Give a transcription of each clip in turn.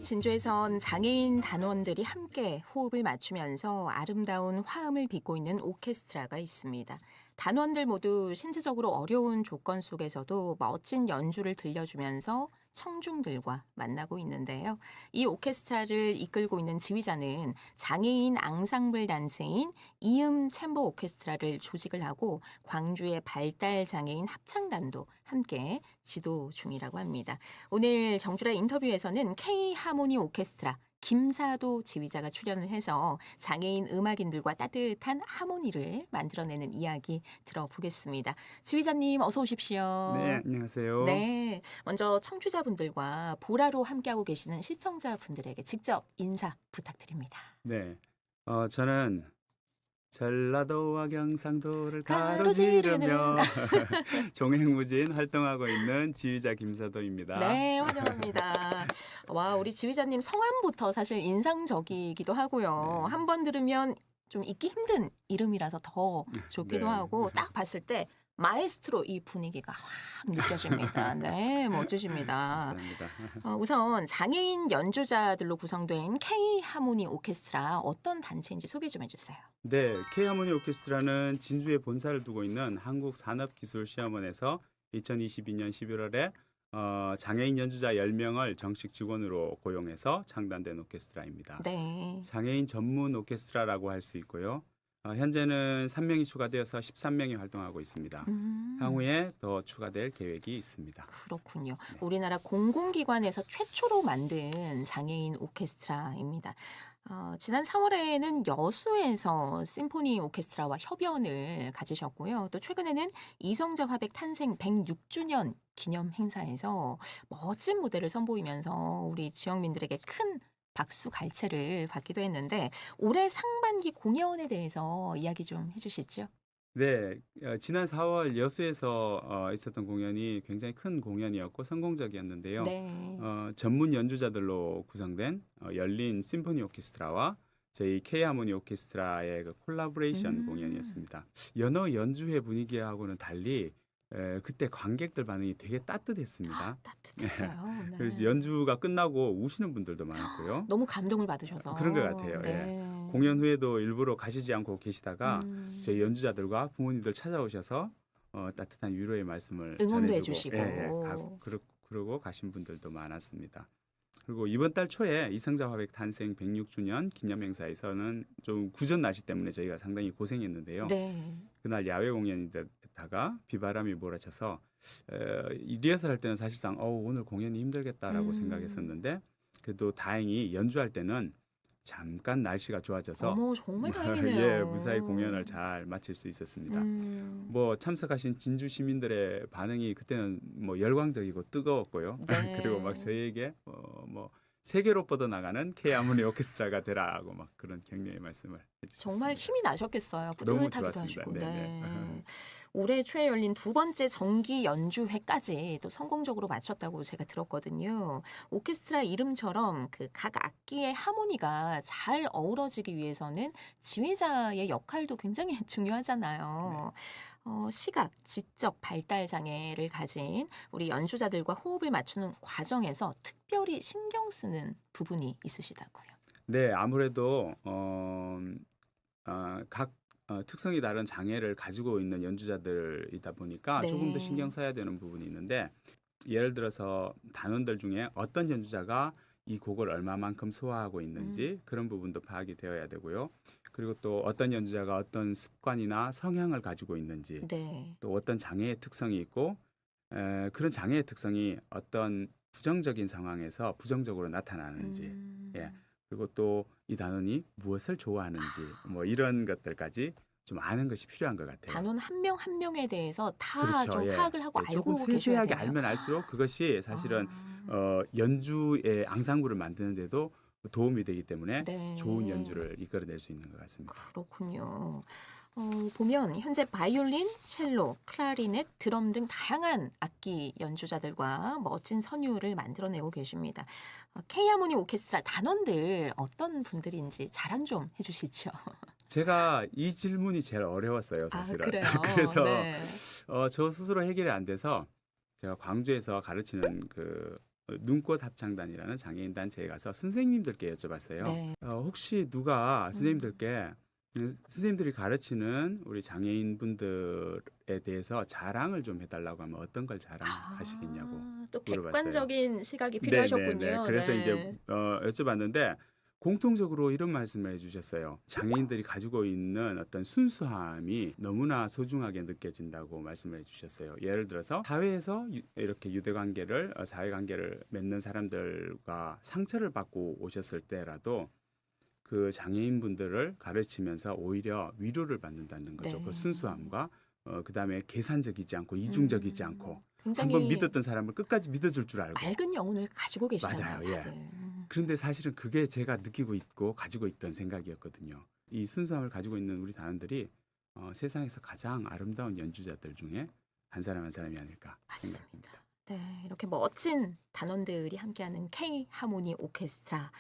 진주에선 장애인 단원들이 함께 호흡을 맞추면서 아름다운 화음을 빚고 있는 오케스트라가 있습니다. 단원들 모두 신체적으로 어려운 조건 속에서도 멋진 연주를 들려주면서 청중들과 만나고 있는데요. 이 오케스트라를 이끌고 있는 지휘자는 장애인 앙상블 단체인 이음 챔버 오케스트라를 조직을 하고 광주의 발달 장애인 합창단도 함께 지도 중이라고 합니다. 오늘 정주라 인터뷰에서는 K 하모니 오케스트라 김사도 지휘자가 출연을 해서 장애인 음악인들과 따뜻한 하모니를 만들어내는 이야기 들어보겠습니다. 지휘자님 어서 오십시오. 네, 안녕하세요. 네, 먼저 청취자분들과 보라로 함께하고 계시는 시청자분들에게 직접 인사 부탁드립니다. 네, 저는 전라도와 경상도를 가로지르는 가로지르며 종횡무진 활동하고 있는 지휘자 김사도입니다. 네, 환영합니다. 와, 우리 지휘자님 성함부터 사실 인상적이기도 하고요. 네. 한 번 들으면 좀 잊기 힘든 이름이라서 더 좋기도 네. 하고 딱 봤을 때 마에스트로 이 분위기가 확 느껴집니다. 네, 멋지십니다. 감사합니다. 우선 장애인 연주자들로 구성된 K 하모니 오케스트라 어떤 단체인지 소개 좀 해주세요. 네, K하모니 오케스트라는 진주에 본사를 두고 있는 한국산업기술시험원에서 2022년 11월에 장애인 연주자 10명을 정식 직원으로 고용해서 창단된 오케스트라입니다. 네. 장애인 전문 오케스트라라고 할 수 있고요. 현재는 3명이 추가되어서 13명이 활동하고 있습니다. 향후에 더 추가될 계획이 있습니다. 그렇군요. 네. 우리나라 공공기관에서 최초로 만든 장애인 오케스트라입니다. 지난 4월에는 여수에서 심포니 오케스트라와 협연을 가지셨고요. 또 최근에는 이성자 화백 탄생 106주년 기념 행사에서 멋진 무대를 선보이면서 우리 지역민들에게 큰 박수 갈채를 받기도 했는데 올해 상반기 공연에 대해서 이야기 좀 해주시죠. 네, 지난 4월 여수에서 있었던 공연이 굉장히 큰 공연이었고 성공적이었는데요. 네. 전문 연주자들로 구성된 열린 심포니 오케스트라와 저희 K하모니 오케스트라의 그 콜라보레이션 공연이었습니다. 여느 연주회 분위기하고는 달리 그때 관객들 반응이 되게 따뜻했습니다. 따뜻했어요. 네. 그래서 연주가 끝나고 우시는 분들도 많았고요. 너무 감동을 받으셔서. 그런 것 같아요. 네. 공연 후에도 일부러 가시지 않고 계시다가 저희 연주자들과 부모님들 찾아오셔서 따뜻한 위로의 말씀을 응원도 전해주고 해주시고. 그러고 가신 분들도 많았습니다. 그리고 이번 달 초에 이성자 화백 탄생 106주년 기념 행사에서는 좀 구전 날씨 때문에 저희가 상당히 고생했는데요. 네. 그날 야외 공연이다가 비바람이 몰아쳐서 리허설 할 때는 사실상 오늘 공연이 힘들겠다라고 생각했었는데 그래도 다행히 연주할 때는 잠깐 날씨가 좋아져서 어머, 정말 다행이네요. 무사히 공연을 잘 마칠 수 있었습니다. 뭐 참석하신 진주 시민들의 반응이 그때는 뭐 열광적이고 뜨거웠고요. 네. 그리고 막 저희에게 뭐 세계로 뻗어나가는 K하모니 오케스트라가 되라고 막 그런 격려의 말씀을 해주셨습니다. 정말 힘이 나셨겠어요. 너무 뿌듯하기도 좋았습니다. 하시고. 네네. 네. 올해 초에 열린 두 번째 정기 연주회까지 또 성공적으로 마쳤다고 제가 들었거든요. 오케스트라 이름처럼 그 각 악기의 하모니가 잘 어우러지기 위해서는 지휘자의 역할도 굉장히 중요하잖아요. 시각, 지적 발달 장애를 가진 우리 연주자들과 호흡을 맞추는 과정에서 특별히 신경 쓰는 부분이 있으시다고요. 네, 아무래도 각 특성이 다른 장애를 가지고 있는 연주자들이다 보니까 네. 조금 더 신경 써야 되는 부분이 있는데 예를 들어서 단원들 중에 어떤 연주자가 이 곡을 얼마만큼 소화하고 있는지 그런 부분도 파악이 되어야 되고요. 그리고 또 어떤 연주자가 어떤 습관이나 성향을 가지고 있는지 네. 또 어떤 장애의 특성이 있고 그런 장애의 특성이 어떤 부정적인 상황에서 부정적으로 나타나는지 예. 그리고 또 이 단원이 무엇을 좋아하는지 뭐 이런 것들까지 좀 아는 것이 필요한 것 같아요. 단원 한 명 한 명에 대해서 다 그렇죠. 좀 예. 파악을 하고 알고 조금 계셔야 세세하게 되네요. 알면 알수록 그것이 사실은 아, 연주의 앙상블을 만드는데도 도움이 되기 때문에 네. 좋은 연주를 이끌어낼 수 있는 것 같습니다. 그렇군요. 보면 현재 바이올린, 첼로, 클라리넷, 드럼 등 다양한 악기 연주자들과 멋진 선율을 만들어내고 계십니다. K하모니 오케스트라 단원들 어떤 분들인지 자랑 좀 해주시죠. 제가 이 질문이 제일 어려웠어요, 아, 사실은. 그래요? 그래서 네. 저 스스로 해결이 안 돼서 제가 광주에서 가르치는 그 눈꽃 합창단이라는 장애인 단체에 가서 선생님들께 여쭤봤어요. 네. 혹시 누가 선생님들께 선생님들이 가르치는 우리 장애인분들에 대해서 자랑을 좀 해달라고 하면 어떤 걸 자랑하시겠냐고 또 물어봤어요. 객관적인 시각이 네, 필요하셨군요. 그래서 네. 이제 여쭤봤는데 공통적으로 이런 말씀을 해주셨어요. 장애인들이 가지고 있는 어떤 순수함이 너무나 소중하게 느껴진다고 말씀을 해주셨어요. 예를 들어서 사회에서 이렇게 유대관계를 사회관계를 맺는 사람들과 상처를 받고 오셨을 때라도 그 장애인분들을 가르치면서 오히려 위로를 받는다는 거죠. 네. 그 순수함과 그다음에 계산적이지 않고 이중적이지 않고 굉장히 한번 믿었던 사람을 끝까지 믿어줄 줄 알고. 맑은 영혼을 가지고 계시잖아요. 맞아요. 예. 다들. 그런데 사실은 그게 제가 느끼고 있고 가지고 있던 생각이었거든요. 이 순수함을 가지고 있는 우리 단원들이 세상에서 가장 아름다운 연주자들 중에 한 사람 한 사람이 아닐까 생각합니다. 맞습니다. 네, 이렇게 멋진 단원들이 함께하는 K 하모니 오케스트라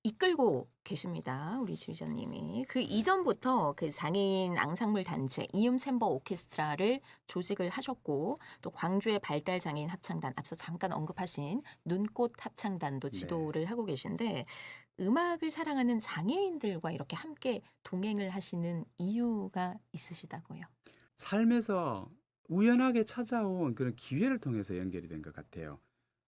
이끌고 계십니다. 우리 지휘자님이. 그 이전부터 그 장애인 앙상블 단체 이음 챔버 오케스트라를 조직을 하셨고 또 광주의 발달 장애인 합창단 앞서 잠깐 언급하신 눈꽃 합창단도 지도를 하고 계신데 음악을 사랑하는 장애인들과 이렇게 함께 동행을 하시는 이유가 있으시다고요. 삶에서 우연하게 찾아온 그런 기회를 통해서 연결이 된 것 같아요.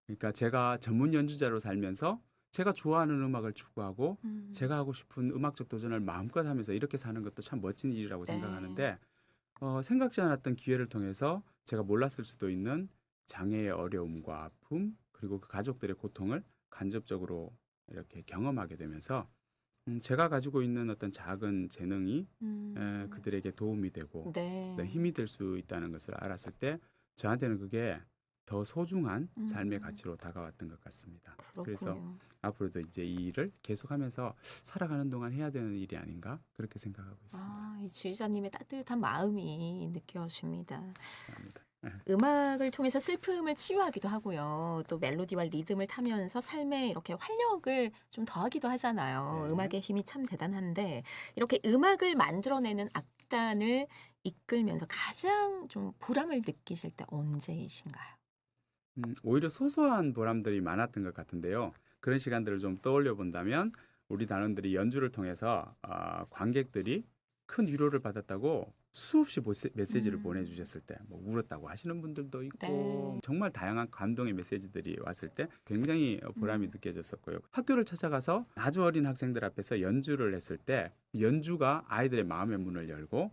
그러니까 제가 전문 연주자로 살면서 제가 좋아하는 음악을 추구하고 제가 하고 싶은 음악적 도전을 마음껏 하면서 이렇게 사는 것도 참 멋진 일이라고 네. 생각하는데 생각지 않았던 기회를 통해서 제가 몰랐을 수도 있는 장애의 어려움과 아픔 그리고 그 가족들의 고통을 간접적으로 이렇게 경험하게 되면서 제가 가지고 있는 어떤 작은 재능이 그들에게 도움이 되고 네. 힘이 될 수 있다는 것을 알았을 때 저한테는 그게 더 소중한 삶의 가치로 다가왔던 것 같습니다. 그래서 그렇군요. 앞으로도 이제 이 일을 계속하면서 살아가는 동안 해야 되는 일이 아닌가 그렇게 생각하고 있습니다. 이 지휘자님의 따뜻한 마음이 느껴집니다. 감사합니다. 음악을 통해서 슬픔을 치유하기도 하고요. 또 멜로디와 리듬을 타면서 삶에 이렇게 활력을 좀 더하기도 하잖아요. 네. 음악의 힘이 참 대단한데 이렇게 음악을 만들어내는 악단을 이끌면서 가장 좀 보람을 느끼실 때 언제이신가요? 오히려 소소한 보람들이 많았던 것 같은데요. 그런 시간들을 좀 떠올려 본다면 우리 단원들이 연주를 통해서 관객들이 큰 위로를 받았다고 수없이 메시지를 보내주셨을 때 뭐 울었다고 하시는 분들도 있고 네. 정말 다양한 감동의 메시지들이 왔을 때 굉장히 보람이 느껴졌었고요. 학교를 찾아가서 아주 어린 학생들 앞에서 연주를 했을 때 연주가 아이들의 마음의 문을 열고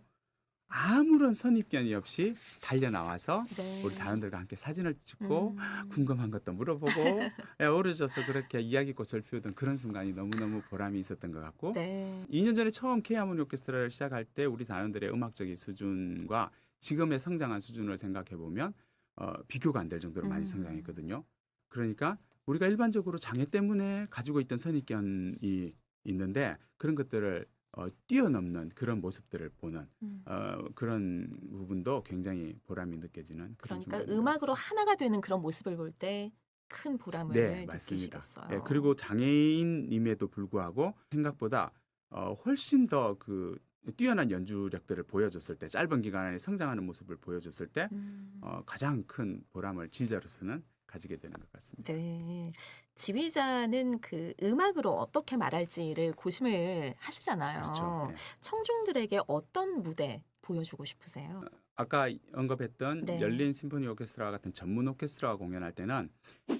아무런 선입견이 없이 달려나와서 네. 우리 단원들과 함께 사진을 찍고 궁금한 것도 물어보고 어우러져서 그렇게 이야기꽃을 피우던 그런 순간이 너무너무 보람이 있었던 것 같고 네. 2년 전에 처음 K하모니 오케스트라를 시작할 때 우리 단원들의 음악적인 수준과 지금의 성장한 수준을 생각해 보면 비교가 안 될 정도로 많이 성장했거든요. 그러니까 우리가 일반적으로 장애 때문에 가지고 있던 선입견이 있는데 그런 것들을 뛰어넘는 그런 모습들을 보는 그런 부분도 굉장히 보람이 느껴지는 그런 그러니까 순간인 것 음악으로 같습니다. 하나가 되는 그런 모습을 볼 때 큰 보람을 네, 맞습니다. 느끼시겠어요. 그리고 장애인임에도 불구하고 생각보다 훨씬 더 그 뛰어난 연주력들을 보여줬을 때 짧은 기간 안에 성장하는 모습을 보여줬을 때 가장 큰 보람을 지휘자로서는 가지게 되는 것 같습니다. 네. 지휘자는 그 음악으로 어떻게 말할지를 고심을 하시잖아요. 그렇죠. 네. 청중들에게 어떤 무대 보여주고 싶으세요? 아까 언급했던 네. 열린 심포니 오케스트라와 같은 전문 오케스트라와 공연할 때는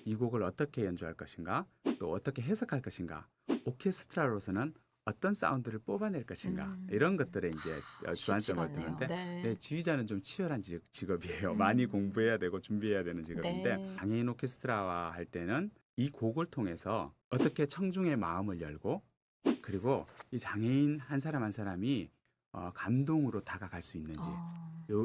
이 곡을 어떻게 연주할 것인가 또 어떻게 해석할 것인가 오케스트라로서는 어떤 사운드를 뽑아낼 것인가 이런 것들에 이제 쉽지가 주안점을 않네요. 두는데 네. 지휘자는 좀 치열한 직업이에요. 많이 공부해야 되고 준비해야 되는 직업인데 네. 장애인 오케스트라와 할 때는 이 곡을 통해서 어떻게 청중의 마음을 열고 그리고 이 장애인 한 사람 한 사람이 감동으로 다가갈 수 있는지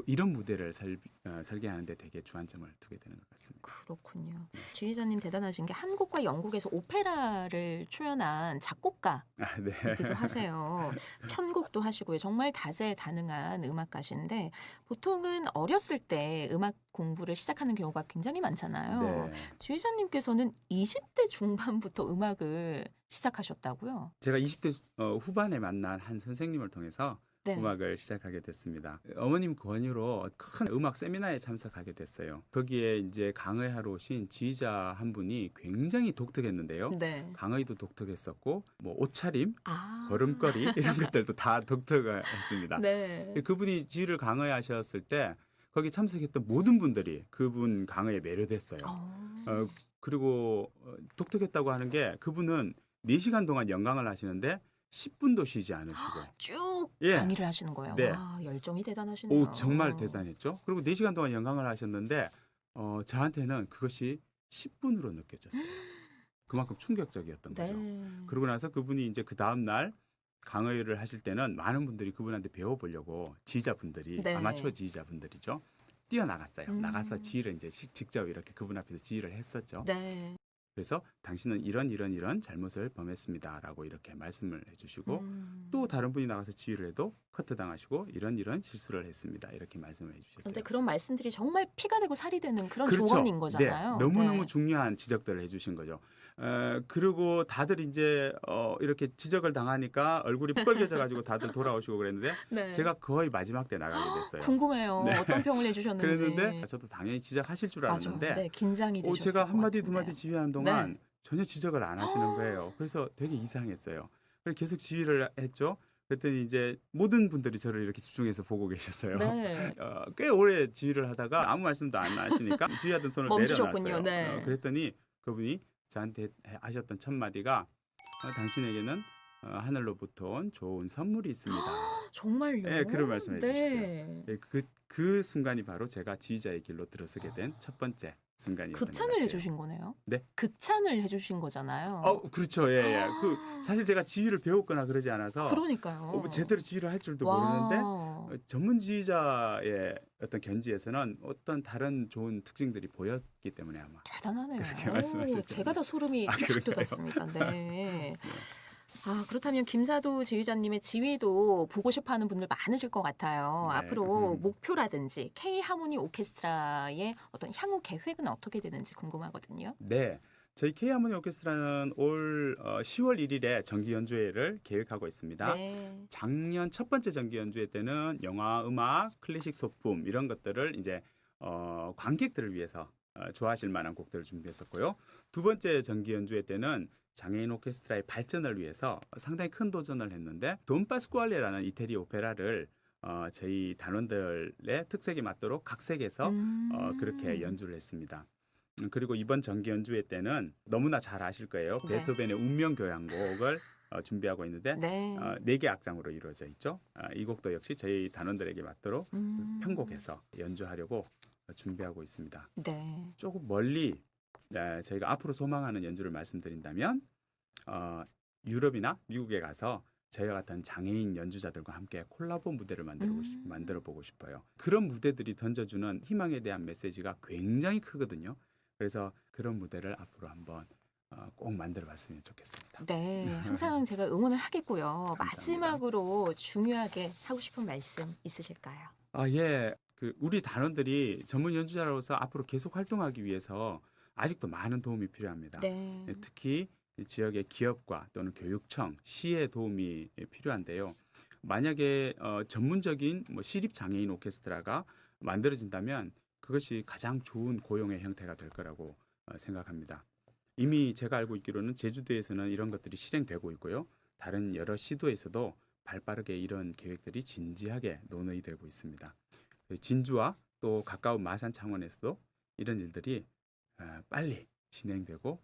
이런 무대를 설계하는데 되게 주안점을 두게 되는 것 같습니다. 그렇군요. 지휘자님 대단하신 게 한국과 영국에서 오페라를 초연한 작곡가이기도 네. 하세요. 편곡도 하시고요. 정말 다재다능한 음악가신데 보통은 어렸을 때 음악 공부를 시작하는 경우가 굉장히 많잖아요. 네. 지휘자님께서는 20대 중반부터 음악을 시작하셨다고요? 제가 20대 후반에 만난 한 선생님을 통해서 네. 음악을 시작하게 됐습니다. 어머님 권유로 큰 음악 세미나에 참석하게 됐어요. 거기에 이제 강의하러 오신 지휘자 한 분이 굉장히 독특했는데요. 네. 강의도 독특했었고 뭐 옷차림, 아. 걸음걸이 이런 것들도 다 독특했습니다. 네. 그분이 지휘를 강의하셨을 때 거기 참석했던 모든 분들이 그분 강의에 매료됐어요. 어. 그리고 독특했다고 하는 게 그분은 4시간 동안 연강을 하시는데 10분도 쉬지 않으시고 쭉 예. 강의를 하시는 거예요. 네. 와, 열정이 대단하시네요. 오 정말 대단했죠. 그리고 4시간 동안 연강을 하셨는데 저한테는 그것이 10분으로 느껴졌어요. 그만큼 충격적이었던 거죠. 네. 그러고 나서 그분이 이제 그 다음 날 강의를 하실 때는 많은 분들이 그분한테 배워보려고 지휘자분들이 네. 아마추어 지휘자분들이죠. 뛰어나갔어요. 나가서 음. 지휘를 이제 직접 이렇게 그분 앞에서 지휘를 했었죠. 네. 그래서 당신은 이런 잘못을 범했습니다라고 이렇게 말씀을 해주시고 음. 또 다른 분이 나가서 지휘를 해도 커트 당하시고 이런 실수를 했습니다 이렇게 말씀을 해주셨어요. 그런데 그런 말씀들이 정말 피가 되고 살이 되는 그런 그렇죠. 조언인 거잖아요. 네, 너무너무 네. 중요한 지적들을 해주신 거죠. 그리고 다들 이제 이렇게 지적을 당하니까 얼굴이 빨개져가지고 다들 돌아오시고 그랬는데 네. 제가 거의 마지막 때 나가게 됐어요. 궁금해요. 네. 어떤 평을 해주셨는지. 그랬는데 저도 당연히 지적하실 줄 맞아. 알았는데 네, 긴장이 되셨을 제가 것 한마디 같은데. 두마디 지휘하는 동안 전혀 지적을 안 하시는 거예요. 그래서 되게 이상했어요. 그래서 계속 지휘를 했죠. 그랬더니 이제 모든 분들이 저를 이렇게 집중해서 보고 계셨어요. 네. 꽤 오래 지휘를 하다가 아무 말씀도 안 하시니까 지휘하던 손을 멈추셨군요. 내려놨어요. 네. 그랬더니 그분이 저한테 하셨던 첫 마디가 당신에게는 하늘로부터 온 좋은 선물이 있습니다. 정말요? 네, 그런 말씀을 네. 네, 그 순간이 바로 제가 지휘자의 길로 들어서게 된 첫 번째 순간이었던 것 극찬을 같아요. 해주신 거네요. 네. 극찬을 해주신 거잖아요. 그렇죠. 예. 사실 제가 지휘를 배웠거나 그러지 않아서 그러니까요. 제대로 지휘를 할 줄도 와. 모르는데 전문 지휘자의 어떤 견지에서는 어떤 다른 좋은 특징들이 보였기 때문에 아마 대단하네요. 그렇게 말씀하셨죠. 제가 다 소름이 쫙 그런가요? 돋았습니다. 네. 그렇다면 김사도 지휘자님의 지휘도 보고 싶어하는 분들 많으실 것 같아요. 네. 앞으로 목표라든지 K 하모니 오케스트라의 어떤 향후 계획은 어떻게 되는지 궁금하거든요. 네. 저희 K하모니 오케스트라는 올 10월 1일에 정기 연주회를 계획하고 있습니다. 네. 작년 첫 번째 정기 연주회 때는 영화, 음악, 클래식 소품 이런 것들을 이제 관객들을 위해서 좋아하실 만한 곡들을 준비했었고요. 두 번째 정기 연주회 때는 장애인 오케스트라의 발전을 위해서 상당히 큰 도전을 했는데 돈 파스쿠알레라는 이태리 오페라를 저희 단원들의 특색에 맞도록 각색해서 그렇게 연주를 했습니다. 그리고 이번 정기 연주회 때는 너무나 잘 아실 거예요. 네. 베토벤의 운명교향곡을 준비하고 있는데 네. 4개 악장으로 이루어져 있죠. 이 곡도 역시 저희 단원들에게 맞도록 편곡해서 연주하려고 준비하고 있습니다. 네. 조금 멀리 저희가 앞으로 소망하는 연주를 말씀드린다면 유럽이나 미국에 가서 저희와 같은 장애인 연주자들과 함께 콜라보 무대를 만들어 보고 싶어요. 그런 무대들이 던져주는 희망에 대한 메시지가 굉장히 크거든요. 그래서 그런 무대를 앞으로 한번 꼭 만들어 봤으면 좋겠습니다. 네, 항상 제가 응원을 하겠고요. 감사합니다. 마지막으로 중요하게 하고 싶은 말씀 있으실까요? 예. 우리 단원들이 전문 연주자로서 앞으로 계속 활동하기 위해서 아직도 많은 도움이 필요합니다. 네. 특히 지역의 기업과 또는 교육청, 시의 도움이 필요한데요. 만약에 전문적인 시립 장애인 오케스트라가 만들어진다면 그것이 가장 좋은 고용의 형태가 될 거라고 생각합니다. 이미 제가 알고 있기로는 제주도에서는 이런 것들이 실행되고 있고요. 다른 여러 시도에서도 발빠르게 이런 계획들이 진지하게 논의되고 있습니다. 진주와 또 가까운 마산 창원에서도 이런 일들이 빨리 진행되고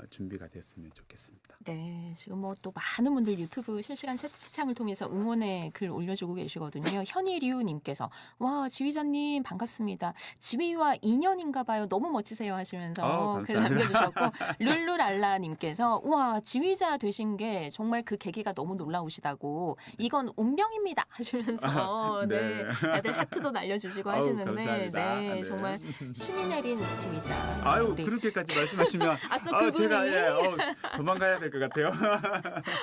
준비가 됐으면 좋겠습니다. 네, 지금 또 많은 분들 유튜브 실시간 채팅창을 통해서 응원의 글 올려주고 계시거든요. 현희리우님께서 와 지휘자님 반갑습니다. 지휘와 인연인가 봐요. 너무 멋지세요 하시면서 글 감사합니다. 남겨주셨고 룰루랄라님께서 우와 지휘자 되신 게 정말 그 계기가 너무 놀라우시다고 이건 운명입니다 하시면서 네. 다들 하트도 날려주시고 하시는데 감사합니다. 네, 정말 신이 내린 지휘자. 아유 우리 그렇게까지 말씀하시면 앞서 그분이 제가 도망가야 될 것 같아요.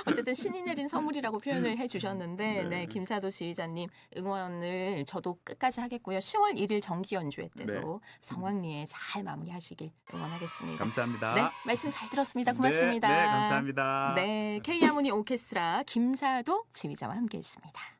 어쨌든 신이 내린 선물이라고 표현을 해주셨는데 네. 김사도 지휘자님 응원을 저도 끝까지 하겠고요. 10월 1일 정기 연주회 때도 성황리에 잘 마무리하시길 응원하겠습니다. 감사합니다. 네, 말씀 잘 들었습니다. 고맙습니다. 네, 감사합니다. 네, K하모니 오케스트라 김사도 지휘자와 함께했습니다.